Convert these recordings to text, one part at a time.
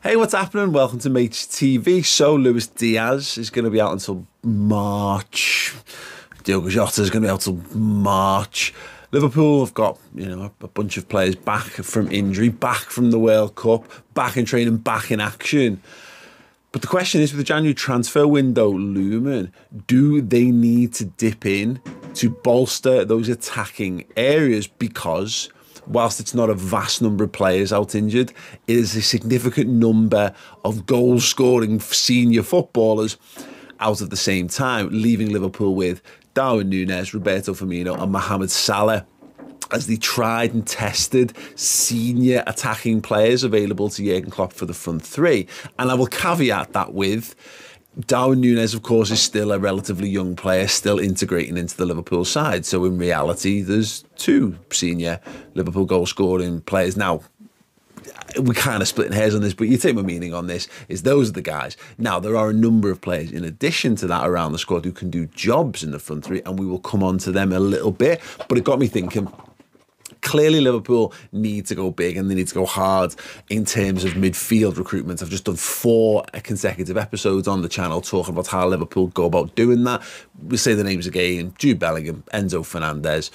Hey, what's happening? Welcome to Mates TV. So, Luis Diaz is going to be out until March. Diogo Jota is going to be out until March. Liverpool have got, a bunch of players back from injury, back from the World Cup, back in training, back in action. But the question is, with the January transfer window looming, do they need to dip in to bolster those attacking areas? Because whilst it's not a vast number of players out injured, it is a significant number of goal-scoring senior footballers out at the same time, leaving Liverpool with Darwin Nunez, Roberto Firmino and Mohamed Salah as the tried and tested senior attacking players available to Jurgen Klopp for the front three. And I will caveat that with Darwin Nunez, of course, is still a relatively young player, still integrating into the Liverpool side. So in reality, there's two senior Liverpool goal-scoring players. Now, we're kind of splitting hairs on this, but you take my meaning on this, is those are the guys. Now, there are a number of players in addition to that around the squad who can do jobs in the front three, and we will come on to them a little bit. But it got me thinking, clearly Liverpool need to go big and they need to go hard in terms of midfield recruitment. I've just done 4 consecutive episodes on the channel talking about how Liverpool go about doing that. We say the names again: Jude Bellingham, Enzo Fernandez,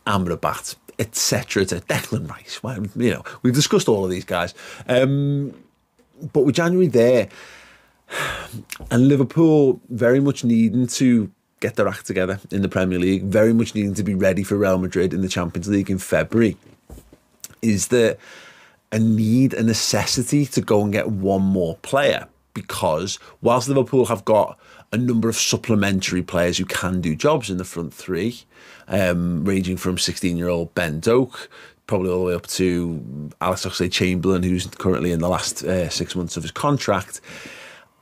Amrabat, etc. Declan Rice. We've discussed all of these guys. But with January there, and Liverpool very much needing to get their act together in the Premier League, very much needing to be ready for Real Madrid in the Champions League in February, is there a need, a necessity to go and get one more player? Because whilst Liverpool have got a number of supplementary players who can do jobs in the front three, ranging from 16-year-old Ben Doak, probably all the way up to Alex Oxlade-Chamberlain, who's currently in the last 6 months of his contract,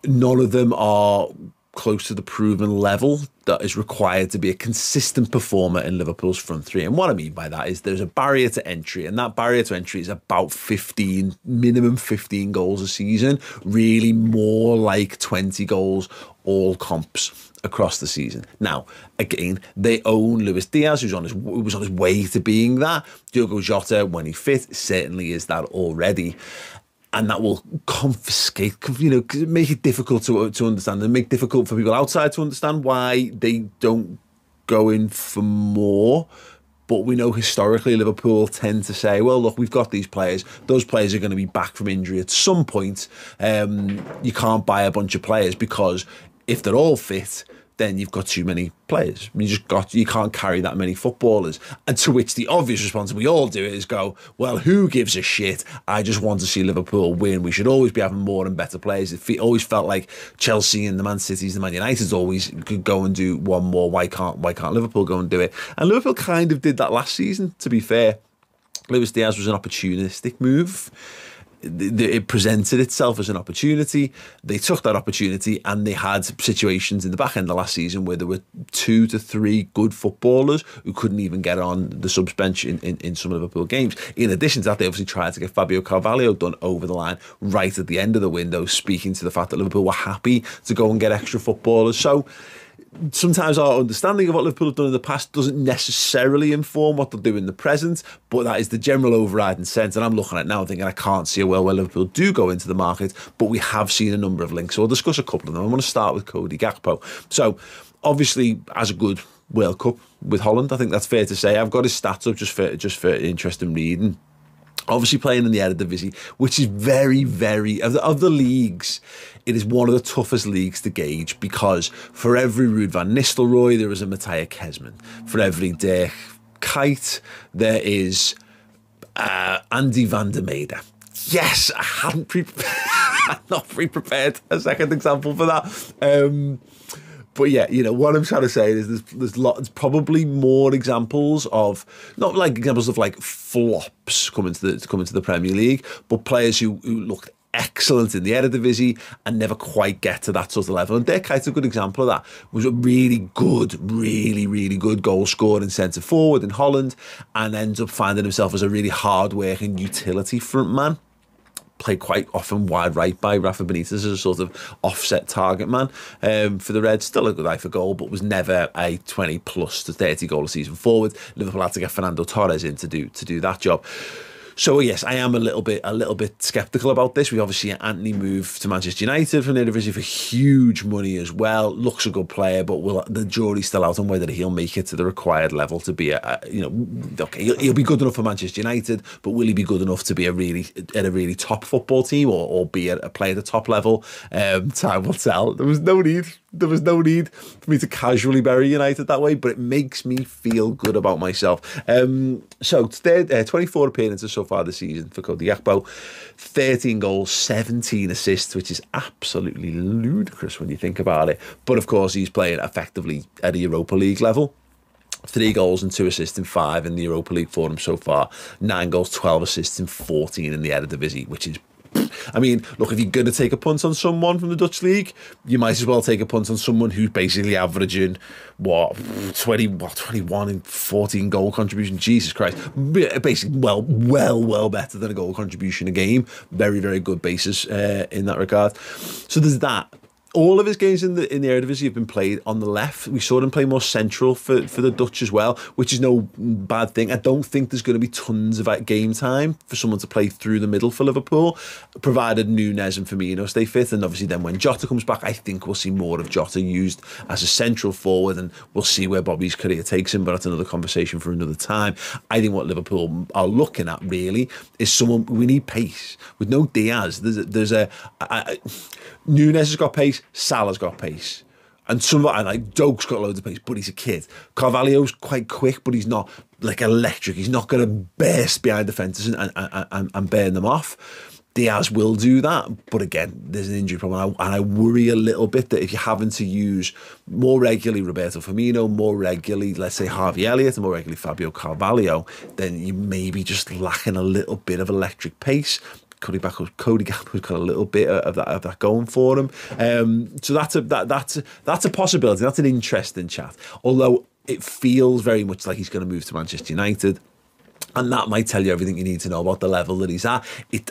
none of them are close to the proven level that is required to be a consistent performer in Liverpool's front three. And what I mean by that is there's a barrier to entry, and that barrier to entry is about 15, minimum 15 goals a season, really more like 20 goals all comps across the season. Now, again, they own Luis Diaz, who was on his way to being that. Diogo Jota, when he fit, certainly is that already. And that will confiscate, make it difficult to understand and make it difficult for people outside to understand why they don't go in for more. But we know historically Liverpool tend to say, well, look, we've got these players. Those players are going to be back from injury at some point. You can't buy a bunch of players because if they're all fit, then you've got too many players. You can't carry that many footballers. And to which the obvious response, we all do it, is go, well, who gives a shit? I just want to see Liverpool win. We should always be having more and better players. It always felt like Chelsea and the Man Cities and the Man Uniteds always could go and do one more. Why can't Liverpool go and do it? And Liverpool kind of did that last season, to be fair. Luis Diaz was an opportunistic move. It presented itself as an opportunity. They took that opportunity, and they had situations in the back end of last season where there were 2 to 3 good footballers who couldn't even get on the subs bench in some Liverpool games. In addition to that, they obviously tried to get Fabio Carvalho done over the line right at the end of the window, speaking to the fact that Liverpool were happy to go and get extra footballers. So sometimes our understanding of what Liverpool have done in the past doesn't necessarily inform what they'll do in the present, but that is the general overriding sense. And I'm looking at it now and thinking I can't see a world where Liverpool do go into the market, but we have seen a number of links. So I'll discuss a couple of them. I want to start with Cody Gakpo. So obviously, as a good World Cup with Holland, I think that's fair to say. I've got his stats up just for interest in reading. Obviously playing in the Eredivisie, which is very, very, of the leagues, it is one of the toughest leagues to gauge, because for every Ruud van Nistelrooy, there is a Matthijs Kesman. For every Dirk Kuyt, there is Andy van der Meijden. Yes, I hadn't not pre-prepared a second example for that. But yeah, what I'm trying to say is there's probably more examples of, not like examples of like flops coming to the Premier League, but players who looked excellent in the Eredivisie and never quite get to that sort of level. And Dirk Kuyt's a good example of that. Was a really good goal scoring centre forward in Holland, and ends up finding himself as a really hard working utility front man. Played quite often wide right by Rafa Benitez as a sort of offset target man for the Reds. Still a good eye for goal, but was never a 20 plus to 30 goal a season forward. Liverpool had to get Fernando Torres in to do that job. So yes, I am a little bit sceptical about this. We obviously Anthony moved to Manchester United from the Eredivisie for huge money as well. Looks a good player, but the jury's still out on whether he'll make it to the required level to be okay, he'll be good enough for Manchester United, but will he be good enough to be a really top football team or be a player at the top level? Time will tell. There was no need for me to casually bury United that way, but it makes me feel good about myself. So today, 24 appearances so far this season for Cody Gakpo, 13 goals, 17 assists, which is absolutely ludicrous when you think about it. But of course, he's playing effectively at a Europa League level. 3 goals and 2 assists in 5 in the Europa League for him so far. 9 goals, 12 assists in 14 in the Eredivisie, which is... I mean, look, if you're going to take a punt on someone from the Dutch league, you might as well take a punt on someone who's basically averaging, 21 and 14 goal contribution. Jesus Christ. Basically, well better than a goal contribution a game. Very, very good basis in that regard. So there's that. All of his games in the Eredivisie have been played on the left. We saw him play more central for the Dutch as well, which is no bad thing. I don't think there's going to be tons of game time for someone to play through the middle for Liverpool, provided Nunez and Firmino stay fit. And obviously then when Jota comes back, I think we'll see more of Jota used as a central forward, and we'll see where Bobby's career takes him, but that's another conversation for another time. I think what Liverpool are looking at really is someone, we need pace. With no Diaz, Nunez has got pace, Salah's got pace. And like Doug's got loads of pace, but he's a kid. Carvalho's quite quick, but he's not like electric. He's not going to burst behind defenders and burn them off. Diaz will do that, but again, there's an injury problem, and I worry a little bit that if you're having to use more regularly Roberto Firmino, more regularly, let's say Harvey Elliott, and more regularly Fabio Carvalho, then you may be just lacking a little bit of electric pace. Cody Gakpo's got a little bit of that going for him. So that's a possibility. That's an interesting chat. Although it feels very much like he's going to move to Manchester United. And that might tell you everything you need to know about the level that he's at.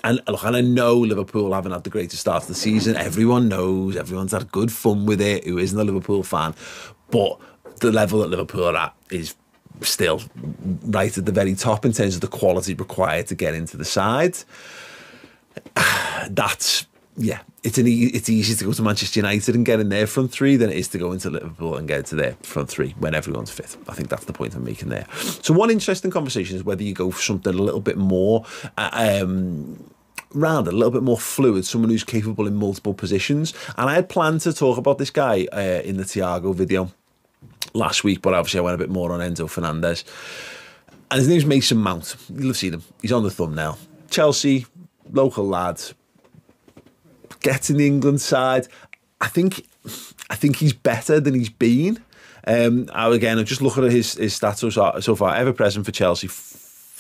And I know Liverpool haven't had the greatest start to the season. Everyone knows. Everyone's had good fun with it who isn't a Liverpool fan. But the level that Liverpool are at is still right at the very top in terms of the quality required to get into the side. It's easier to go to Manchester United and get in their front three than it is to go into Liverpool and get into their front three when everyone's fit. I think that's the point I'm making there. So one interesting conversation is whether you go for something a little bit more rounded, a little bit more fluid, someone who's capable in multiple positions. And I had planned to talk about this guy in the Thiago video last week, but obviously I went a bit more on Enzo Fernandez. And his name's Mason Mount. You'll have seen him. He's on the thumbnail. Chelsea, local lad, gets in the England side. I think he's better than he's been. Again, I'm just looking at his stats so far. Ever present for Chelsea,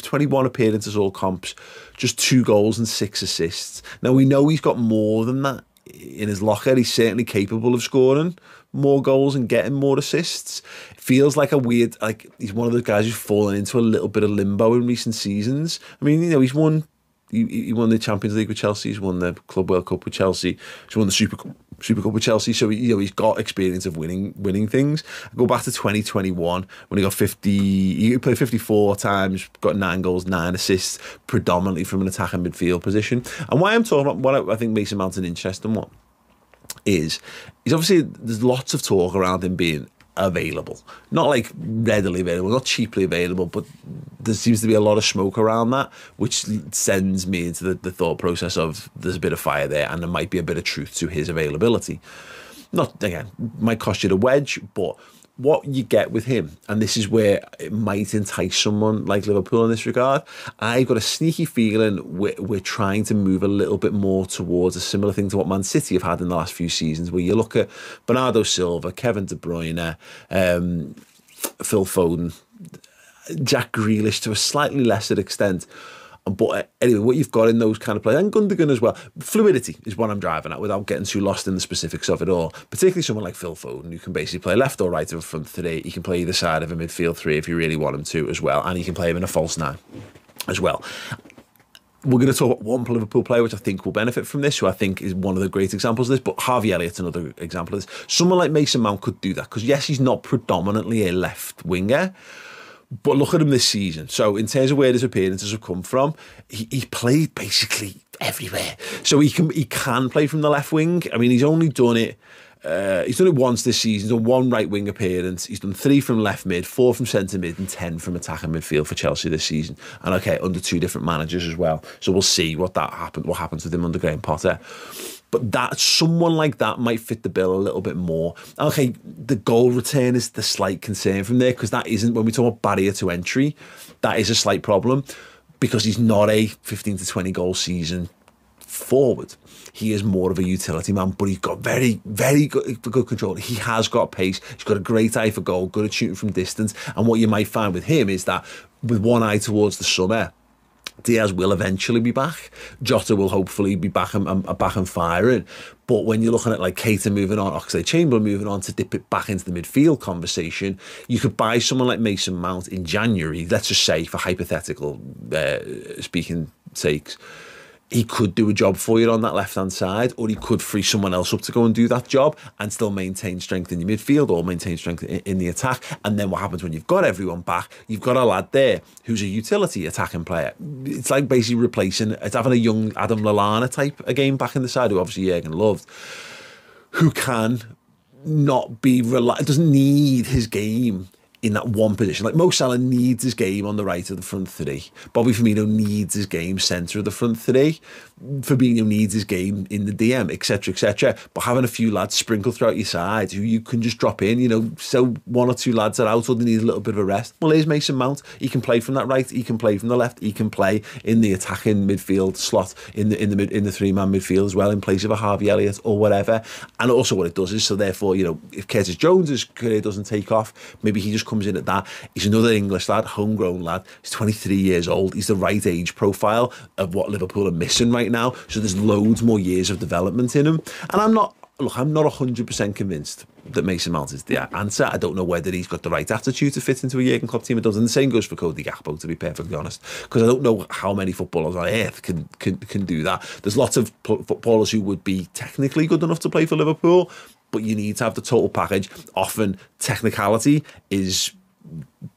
21 appearances, all comps, just 2 goals and 6 assists. Now we know he's got more than that in his locker. He's certainly capable of scoring more goals and getting more assists. It feels like he's one of those guys who's fallen into a little bit of limbo in recent seasons. I mean, he's won. He won the Champions League with Chelsea. He's won the Club World Cup with Chelsea. He's won the Super Cup with Chelsea. So he's got experience of winning things. I go back to 2021 when he got 50. He played 54 times, got 9 goals, 9 assists, predominantly from an attacking midfield position. And why I'm talking about what I think makes him an interesting one is he's obviously, there's lots of talk around him being available, not like readily available, not cheaply available, but there seems to be a lot of smoke around that, which sends me into the thought process of there's a bit of fire there and there might be a bit of truth to his availability. Not, again, might cost you the wedge, but what you get with him, and this is where it might entice someone like Liverpool in this regard, I've got a sneaky feeling we're trying to move a little bit more towards a similar thing to what Man City have had in the last few seasons, where you look at Bernardo Silva, Kevin De Bruyne, Phil Foden, Jack Grealish to a slightly lesser extent. But anyway, what you've got in those kind of players, and Gundogan as well, fluidity is what I'm driving at without getting too lost in the specifics of it all. Particularly someone like Phil Foden, who can basically play left or right of a front three. He can play either side of a midfield three if you really want him to as well. And he can play him in a false 9 as well. We're going to talk about one Liverpool player which I think will benefit from this, who I think is one of the great examples of this, but Harvey Elliott's another example of this. Someone like Mason Mount could do that, because yes, he's not predominantly a left winger, But look at him this season. So in terms of where his appearances have come from, he's played basically everywhere. So he can play from the left wing. I mean, he's only done it. He's done it once this season. He's done 1 right wing appearance. He's done 3 from left mid, 4 from centre mid, and 10 from attacking midfield for Chelsea this season. And okay, under 2 different managers as well. So we'll see what happens with him under Graham Potter. But that someone like that might fit the bill a little bit more. Okay, the goal return is the slight concern from there, because that isn't, when we talk about barrier to entry, that is a slight problem, because he's not a 15 to 20 goal season forward. He is more of a utility man, but he's got very, very good control. He has got pace. He's got a great eye for goal, good at shooting from distance. And what you might find with him is that, with one eye towards the summer, Diaz will eventually be back. Jota will hopefully be back and firing. But when you're looking at like Keita moving on, Oxlade-Chamberlain moving on to dip it back into the midfield conversation, you could buy someone like Mason Mount in January, let's just say, for hypothetical speaking sakes. He could do a job for you on that left-hand side, or he could free someone else up to go and do that job and still maintain strength in your midfield or maintain strength in the attack. And then what happens when you've got everyone back? You've got a lad there who's a utility attacking player. It's like basically it's having a young Adam Lallana type again back in the side, who obviously Jurgen loved, who can not be doesn't need his game in that one position. Like Mo Salah needs his game on the right of the front 3. Bobby Firmino needs his game centre of the front 3. Fabinho needs his game in the DM, etc., etc. But having a few lads sprinkled throughout your sides who you can just drop in, so 1 or 2 lads are out or they need a little bit of a rest. Well, here's Mason Mount. He can play from that right. He can play from the left. He can play in the attacking midfield slot in the 3-man midfield as well, in place of a Harvey Elliott or whatever. And also what it does is, so therefore, if Curtis Jones's career doesn't take off, maybe he just comes in at that. He's another English lad, homegrown lad. He's 23 years old. He's the right age profile of what Liverpool are missing right now. So there's loads more years of development in him. And I'm not 100% convinced that Mason Mount is the answer. I don't know whether he's got the right attitude to fit into a Jurgen Klopp team. It doesn't. The same goes for Cody Gakpo, to be perfectly honest, because I don't know how many footballers on earth can do that. There's lots of footballers who would be technically good enough to play for Liverpool, but you need to have the total package. Often technicality is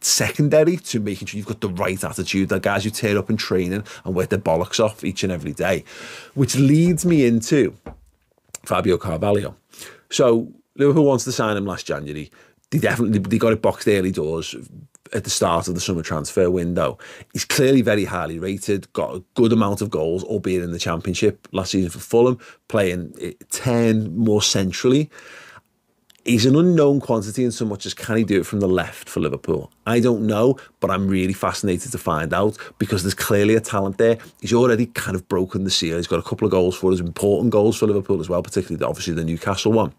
secondary to making sure you've got the right attitude. The guys who turn up in training and work their bollocks off each and every day, which leads me into Fabio Carvalho. So Liverpool wants to sign him last January. They got it boxed early doors at the start of the summer transfer window. He's clearly very highly rated, got a good amount of goals, albeit in the Championship last season for Fulham, playing 10 more centrally. He's an unknown quantity in so much as, can he do it from the left for Liverpool? I don't know, but I'm really fascinated to find out, because there's clearly a talent there. He's already kind of broken the seal. He's got a couple of goals for us, important goals for Liverpool as well, particularly obviously the Newcastle one.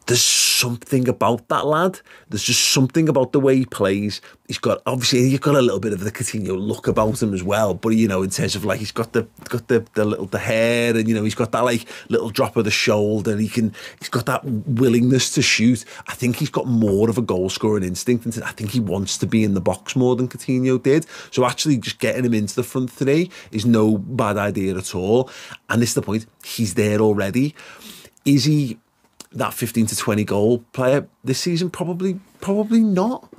There's something about that lad. There's just something about the way he plays. He's got, obviously, you've got a little bit of the Coutinho look about him as well. But, in terms of like, he's got the hair, and, he's got that like little drop of the shoulder. He's got that willingness to shoot. I think he's got more of a goal scoring instinct. And I think he wants to be in the box more than Coutinho did. So actually just getting him into the front 3 is no bad idea at all. And this is the point. He's there already. Is he that 15 to 20 goal player this season? Probably not,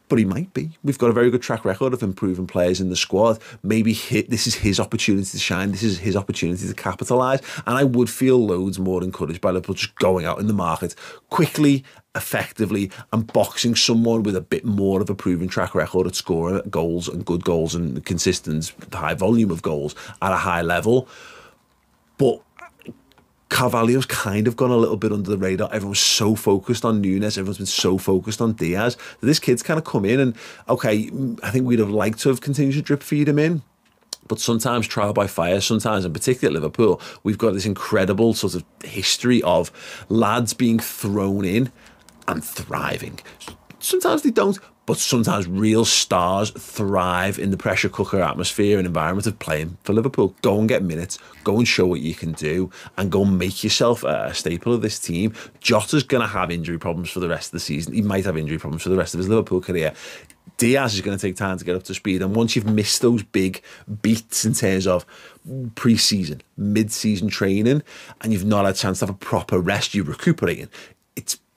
but he might be. We've got a very good track record of improving players in the squad. Maybe this is his opportunity to shine. This is his opportunity to capitalise. And I would feel loads more encouraged by Liverpool just going out in the market quickly, effectively, and boxing someone with a bit more of a proven track record at scoring goals and good goals and consistent high volume of goals at a high level. But Carvalho's kind of gone a little bit under the radar. Everyone's so focused on Nunez. Everyone's been so focused on Diaz. This kid's kind of come in and, okay, I think we'd have liked to have continued to drip feed him in. But sometimes trial by fire, sometimes, and particularly at Liverpool, we've got this incredible sort of history of lads being thrown in and thriving. Sometimes they don't, but sometimes real stars thrive in the pressure cooker atmosphere and environment of playing for Liverpool. Go and get minutes, go and show what you can do, and go and make yourself a staple of this team. Jota's going to have injury problems for the rest of the season. He might have injury problems for the rest of his Liverpool career. Diaz is going to take time to get up to speed, and once you've missed those big beats in terms of pre-season, mid-season training, and you've not had a chance to have a proper rest, you're recuperating.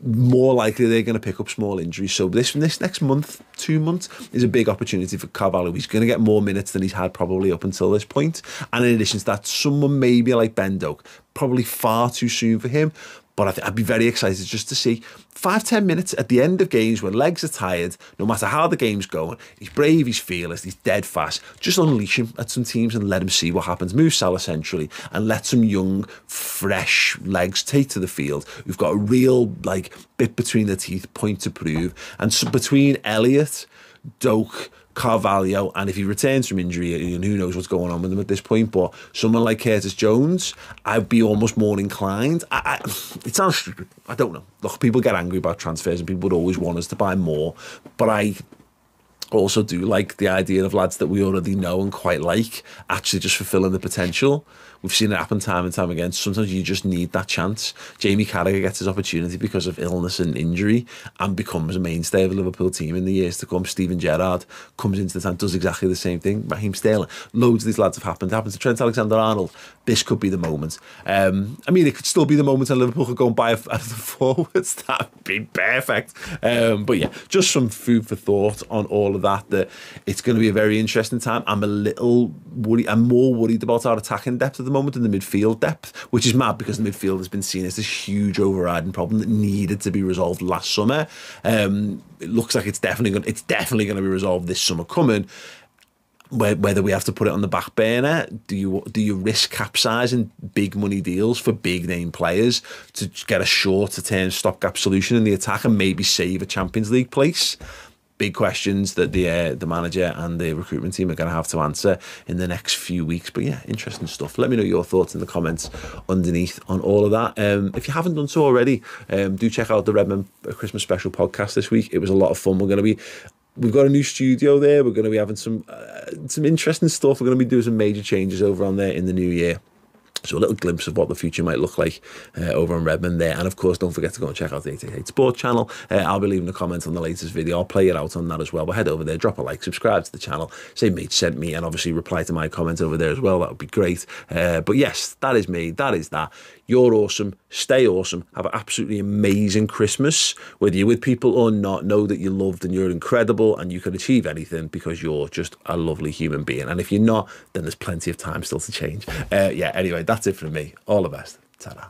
more likely they're going to pick up small injuries. So this next month, 2 months, is a big opportunity for Carvalho. He's going to get more minutes than he's had probably up until this point. And in addition to that, someone maybe like Ben Doak, probably far too soon for him. But I'd be very excited just to see 5-10 minutes at the end of games when legs are tired, no matter how the game's going. He's brave, he's fearless, he's dead fast. Just unleash him at some teams and let him see what happens. Move Salah centrally and let some young, fresh legs take to the field who've got a real like bit between their teeth, point to prove. And so between Elliott, Doak, Carvalho, and if he returns from injury, and who knows what's going on with him at this point, but someone like Curtis Jones, I'd be almost more inclined. It sounds stupid, I don't know. Look, people get angry about transfers and people would always want us to buy more, but I also do like the idea of lads that we already know and quite like actually just fulfilling the potential. We've seen it happen time and time again. Sometimes you just need that chance. Jamie Carragher gets his opportunity because of illness and injury and becomes a mainstay of a Liverpool team in the years to come. Steven Gerrard comes into the time, does exactly the same thing. Raheem Sterling, loads of these lads have happened. It happens to Trent Alexander-Arnold. This could be the moment. I mean, it could still be the moment and Liverpool could go and buy out of the forwards. That'd be perfect. But yeah, just some food for thought on all of that it's going to be a very interesting time. I'm a little worried. I'm more worried about our attacking depth at the moment than the midfield depth, which is mad because the midfield has been seen as this huge overriding problem that needed to be resolved last summer. It looks like it's definitely going to be resolved this summer coming. Whether we have to put it on the back burner, do you risk capsizing big money deals for big name players to get a shorter term stopgap solution in the attack and maybe save a Champions League place? Big questions that the manager and the recruitment team are going to have to answer in the next few weeks. But yeah, interesting stuff. Let me know your thoughts in the comments underneath on all of that. If you haven't done so already, do check out the Redmen Christmas special podcast this week. It was a lot of fun. We've got a new studio there. We're going to be having some interesting stuff. We're going to be doing some major changes over on there in the new year. So a little glimpse of what the future might look like over on Redmond there. And of course, don't forget to go and check out the 888 Sport channel. I'll be leaving a comment on the latest video. I'll play it out on that as well. But head over there, drop a like, subscribe to the channel, say mate sent me, and obviously reply to my comment over there as well. That would be great. But yes, that is me. That is that. You're awesome. Stay awesome. Have an absolutely amazing Christmas. Whether you're with people or not, know that you're loved and you're incredible and you can achieve anything because you're just a lovely human being. And if you're not, then there's plenty of time still to change. Yeah, anyway, that's it from me. All the best. Ta-da.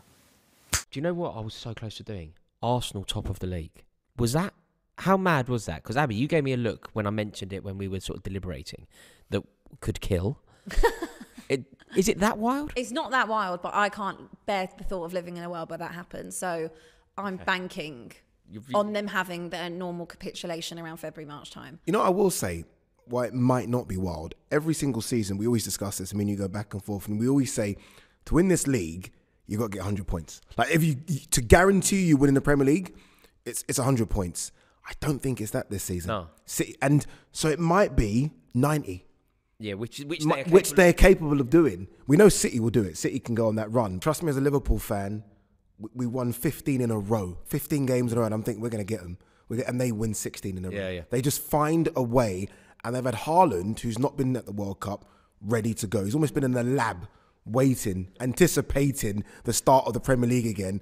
Do you know what I was so close to doing? Arsenal top of the league. Was that? How mad was that? Because Abby, you gave me a look when I mentioned it when we were sort of deliberating that could kill. Is it that wild? It's not that wild, but I can't bear the thought of living in a world where that happens. So I'm banking on them having their normal capitulation around February, March time. You know, I will say why it might not be wild. Every single season, we always discuss this. I mean, you go back and forth, and we always say to win this league, you got to get 100 points. Like to guarantee you winning the Premier League, it's 100 points. I don't think it's that this season. No. And so it might be 90. Yeah, which they're capable of doing. We know City will do it. City can go on that run. Trust me, as a Liverpool fan, we won 15 in a row, 15 games in a row, and I'm thinking we're going to get them. And they win 16 in a row. Yeah. They just find a way, and they've had Haaland, who's not been at the World Cup, ready to go. He's almost been in the lab, waiting, anticipating the start of the Premier League again.